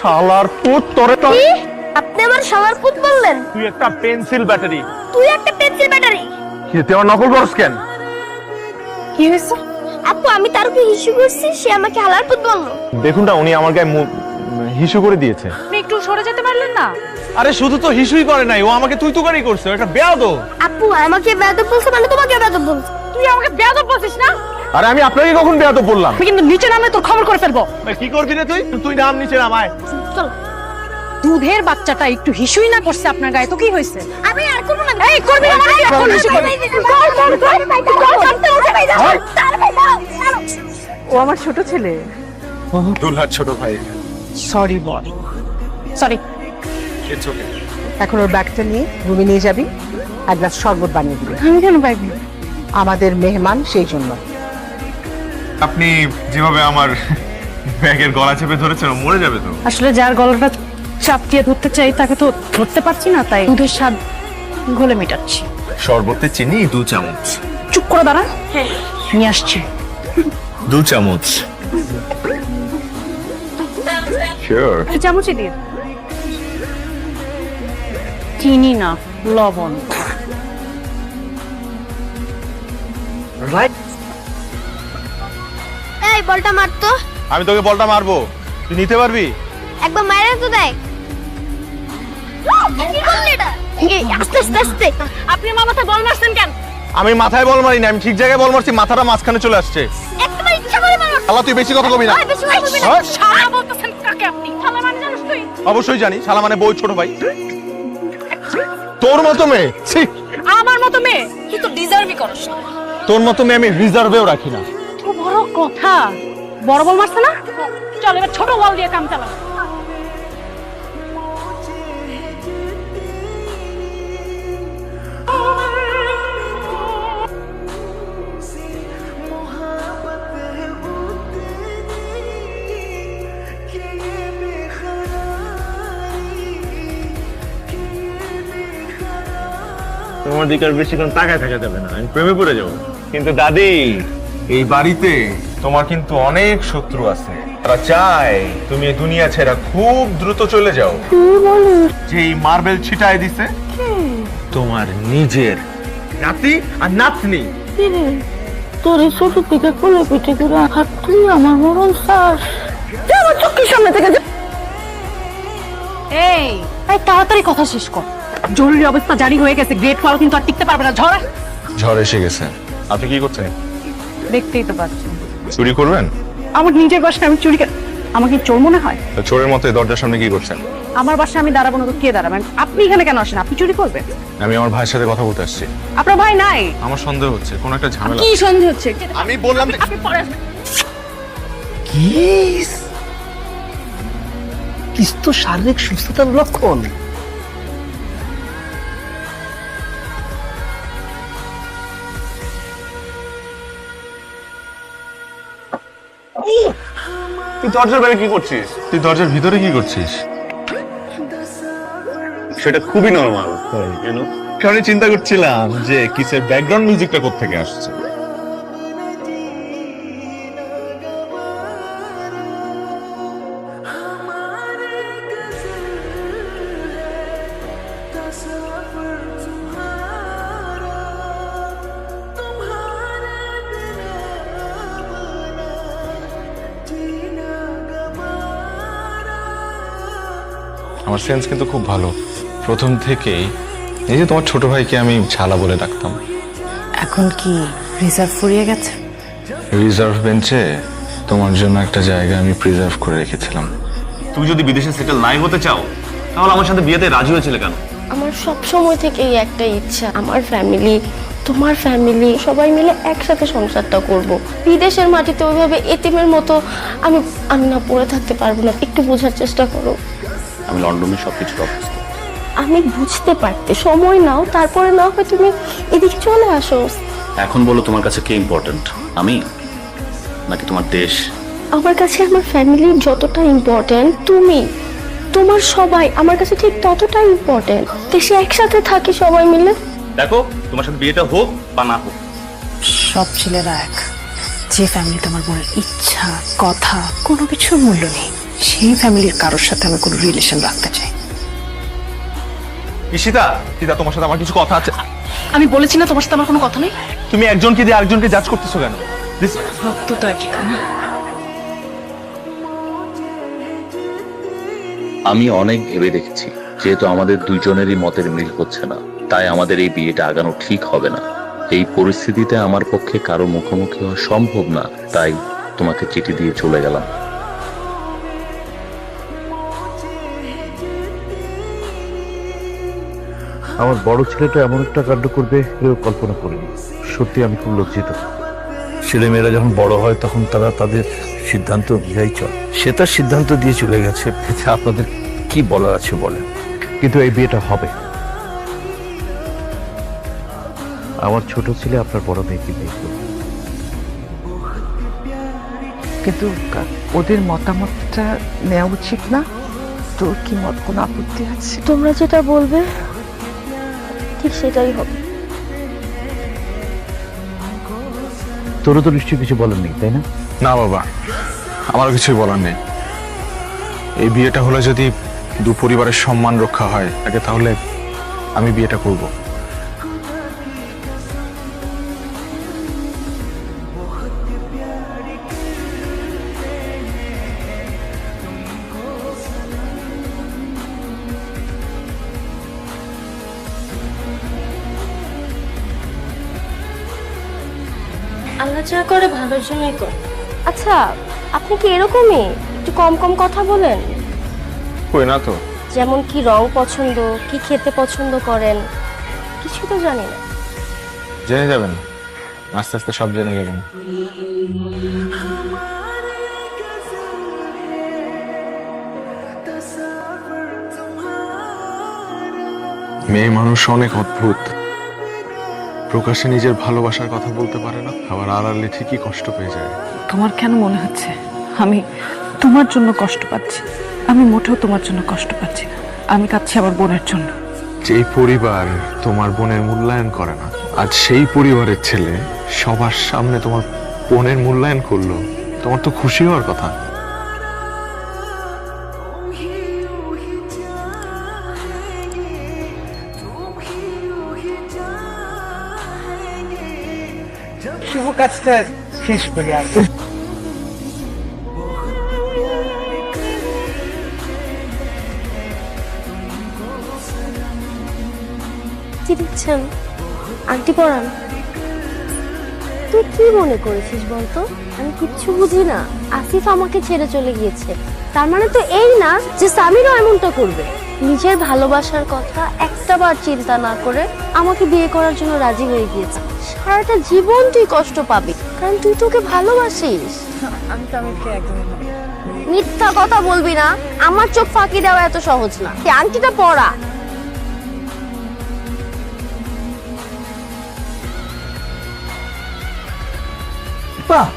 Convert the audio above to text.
শালার পুত তোরে তো কি? আপনি আমার শালার পুত বললেন? তুই একটা পেন্সিল ব্যাটারি। তুই একটা পেন্সিল ব্যাটারি। কি তুই আমার নকল করছ কেন? কি হয়েছে? আপু আমি তার উপর ইস্যু করছি, সে আমাকে হালার পুত বললো। দেখুন না, উনি আমার গায়ে হিসু করে দিয়েছে। আপনি একটু সরে যেতে পারলেন না? আরে শুধু তো হিসুই করে নাই, ও আমাকে তুই তুকারি করছে, একটা বেয়াদব। আপু আমাকে বেয়াদব বলছে মানে তোমাকে বেয়াদব বলছে। তুই আমাকে বেয়াদব বলছিস না? আরে আমি আপনাকে কখন বেয়াদব বললাম? আমি কিন্তু নিচে নামে তোর খবর করে ফেলবো। কি করবি রে তুই? তুই নাম নিচে নামায়। চলো। দুধের বাচ্চাটা একটু হিসুই না করছে আপনার গায়ে, তো কি হয়েছে? আমি আর করব না। এই করবি না মানে এখন হিসু করবি। ও আমার ছোট ছেলে। দুলহার ছোট ভাই। Sorry ball. Sorry. It's okay. এখন ওর ব্যাগটা নিয়ে রুমে নিয়ে যাবি, এক গ্লাস শরবত বানিয়ে দিবি। আমি কেন ব্যাগ? আমাদের মেহমান সেই জন্য। আপনি যেভাবে আমার ব্যাগের গলা চেপে ধরেছেন, ও মরে যাবে তো। আসলে যার গলাটা চাপটিয়ে ধরতে চাই তাকে তো ধরতে পারছি না, তাই দুধের স্বাদ ঘোলে মেটাচ্ছি। শরবতে চিনি 2 চামচ। চুপ করে দাঁড়া। হ্যাঁ নিয়ে আসছি। 2 চামচ। শিওর। চামচই দিয়ে। চিনি না, লবণ। রাইট। এই বলটা মারতো। আমি তোকে বলটা মারবো, তুই নিতে পারবি? একবার মাইরা তো দেখ। কি করলি এটা? এই আস্তে আস্তে আস্তে। আপনি আমার মাথায় বল মারছেন কেন? আমি মাথায় বল মারি না, আমি ঠিক জায়গায় বল মারছি, মাথাটা মাঝখানে চলে আসছে। একবার ইচ্ছা করে মারো। শালা তুই বেশি কথা কবি না। ওই বেশি কথা বলবি না। হয়? শালা বলতেছেন কাকে আপনি? শালা মানে জানিস তুই? অবশ্যই জানি, শালা মানে বই ছোট ভাই। তোর মতো মেয়ে, ছি, আমার মতো মেয়ে তুই তো ডিজার্ভই করস না। তোর মতো মেয়ে আমি রিজার্ভেও রাখি না। তো বড় কথা, বড় বল মারছে না? চল এবার ছোট বল দিয়ে কাম চালা। তোমার দিকে আর বেশিক্ষণ তাকায় থাকা যাবে না, আমি প্রেমে পড়ে যাবো। কিন্তু দাদি, এই বাড়িতে তোমার কিন্তু অনেক শত্রু আছে, তারা চায় তুমি এই দুনিয়া ছেড়ে খুব দ্রুত চলে যাও। যে এই মার্বেল ছিটায় দিছে তোমার নিজের নাতি আর নাতনি। তোর এই ছোট থেকে কোলে পিঠে করে হাত তুই আমার মরণ শ্বাস। আমার চোখের সামনে থেকে এই এই তাড়াতাড়ি কথা শেষ কর। জরুরি অবস্থা জারি হয়ে গেছে, গ্রেট ওয়াল কিন্তু আর টিকতে পারবে না। ঝড় ঝড় এসে গেছে। আপনি কি করছেন? দেখতেই তো পাচ্ছেন। চুরি করবেন? আমার নিজের বাসায় আমি চুরি আমাকে চোর মনে হয়? চোরের মতো এই দরজার সামনে কি করছেন? আমার বাসায় আমি দাঁড়াবো না তো কে দাঁড়াবেন? আপনি এখানে কেন আসেন? আপনি চুরি করবেন? আমি আমার ভাইয়ের সাথে কথা বলতে আসছি। আপনার ভাই নাই? আমার সন্দেহ হচ্ছে কোন একটা ঝামেলা। কি সন্দেহ হচ্ছে? আমি বললাম যে আপনি পরে আসবেন। কিস কিস তো শারীরিক সুস্থতার লক্ষণ। তুই দরজার বাইরে কি করছিস? তুই দরজার ভিতরে কি করছিস? সেটা খুবই নরমাল, কারণ চিন্তা করছিলাম যে কিসের ব্যাকগ্রাউন্ড মিউজিকটা কোত্থেকে আসছে। আমার সেন্স কিন্তু খুব ভালো প্রথম থেকেই। এই যে তোমার ছোট ভাইকে আমি ছালা বলে ডাকতাম, এখন কি রিজার্ভ ফুরিয়ে গেছে? রিজার্ভ বেঞ্চে তোমার জন্য একটা জায়গা আমি প্রিজার্ভ করে রেখেছিলাম। তুমি যদি বিদেশে সেটেল নাই হতে চাও তাহলে আমার সাথে বিয়েতে রাজি হয়েছিলে কেন? আমার সব সময় থেকেই একটা ইচ্ছা, আমার ফ্যামিলি তোমার ফ্যামিলি সবাই মিলে একসাথে সংসারটা করব। বিদেশের মাটিতে ওইভাবে এতিমের মতো আমি আমি না পড়ে থাকতে পারবো না। একটু বোঝার চেষ্টা করো। আমি লন্ডনে সবকিছু অবস্থা আমি বুঝতে পারতে সময় নাও, তারপরে না হয় তুমি এদিকে চলে আসো। এখন বলো তোমার কাছে কে ইম্পর্টেন্ট, আমি নাকি তোমার দেশ? আমার কাছে আমার ফ্যামিলি যতটা ইম্পর্টেন্ট, তুমি তোমার সবাই আমার কাছে ঠিক ততটা ইম্পর্টেন্ট। দেশে একসাথে থাকি সবাই মিলে। দেখো তোমার সাথে বিয়েটা হোক বা না হোক, সব ছেলেরা এক। যে ফ্যামিলিতে আমার বোনের ইচ্ছা কথা কোনো কিছুর মূল্য নেই, সেই ফ্যামিলির কারোর সাথে আমি কোনো রিলেশন রাখতে চাই। ঈশিতা, ঈশিতা, তোমার সাথে আমার কিছু কথা আছে। আমি বলেছি না তোমার সাথে আমার কোনো কথা নেই। তুমি একজনকে দিয়ে আরেকজনকে জাজ করতেছো কেন? ভক্ত তো একই না। আমি অনেক ভেবে দেখেছি, যেহেতু আমাদের দুইজনেরই মতের মিল হচ্ছে না, তাই আমাদের এই বিয়েটা আগানো ঠিক হবে না। এই পরিস্থিতিতে আমার পক্ষে কারো মুখোমুখি হওয়া সম্ভব না, তাই তোমাকে চিঠি দিয়ে চলে গেলাম। আমার বড় ছেলেটা এমন একটা কাণ্ড করবে কেউ কল্পনা করিনি। সত্যি আমি খুব লজ্জিত। ছেলেমেয়েরা যখন বড় হয় তখন তারা তাদের সিদ্ধান্ত অনুযায়ী চলে। সে তার সিদ্ধান্ত দিয়ে চলে গেছে, এতে আপনাদের কি বলার আছে বলেন। কিন্তু এই বিয়েটা হবে। আমার ছোট ছেলে আপনার বড় মেয়েকে বিয়ে করবে। কিন্তু ওদের মতামতটা নেওয়া উচিত না? তোর কি মত, কোনো আপত্তি আছে? তোমরা যেটা বলবে ঠিক সেটাই হবে। তোরও তো নিশ্চয়ই কিছু বলার নেই, তাই না? না বাবা, আমারও কিছুই বলার নেই। এই বিয়েটা হলে যদি দু পরিবারের সম্মান রক্ষা হয় আগে, তাহলে আমি বিয়েটা করব। আল্লাহ যা করে ভালোর জন্যই করে। আচ্ছা, আপনি কি এরকমই একটু কম কম কথা বলেন? কই না তো। যেমন কি রং পছন্দ, কি খেতে পছন্দ করেন, কিছু তো জানি না। জেনে যাবেন, আস্তে আস্তে সব জেনে যাবেন। মেয়ে মানুষ অনেক অদ্ভুত। প্রকাশ্যে নিজের ভালোবাসার কথা বলতে পারে না, আবার আড়ালে ঠিকই কষ্ট পেয়ে যায়। তোমার কেন মনে হচ্ছে আমি তোমার জন্য কষ্ট পাচ্ছি? আমি মোটেও তোমার জন্য কষ্ট পাচ্ছি না। আমি কাঁদছি আমার বোনের জন্য। যেই পরিবার তোমার বোনের মূল্যায়ন করে না, আজ সেই পরিবারের ছেলে সবার সামনে তোমার বোনের মূল্যায়ন করলো, তোমার তো খুশি হওয়ার কথা। শুভ কাজটা শেষ করে আসো। কি দিচ্ছেন? আন্টি পড়ান। তুই কি মনে করেছিস বলতো? আমি কিচ্ছু বুঝি না। আসিফ আমাকে ছেড়ে চলে গিয়েছে, তার মানে তো এই না যে সামিরও এমনটা করবে। নিজের ভালোবাসার কথা একটাবার চিন্তা না করে আমাকে বিয়ে করার জন্য রাজি হয়ে গিয়েছে। সারাটা জীবন তুই কষ্ট পাবি, কারণ তুই তোকে ভালোবাসিস। আমি তো আমি একদমই মিথ্যা কথা বলবি না, আমার চোখ ফাঁকি দেওয়া এত সহজ না। তুই আংটিটা পরা। বাহ,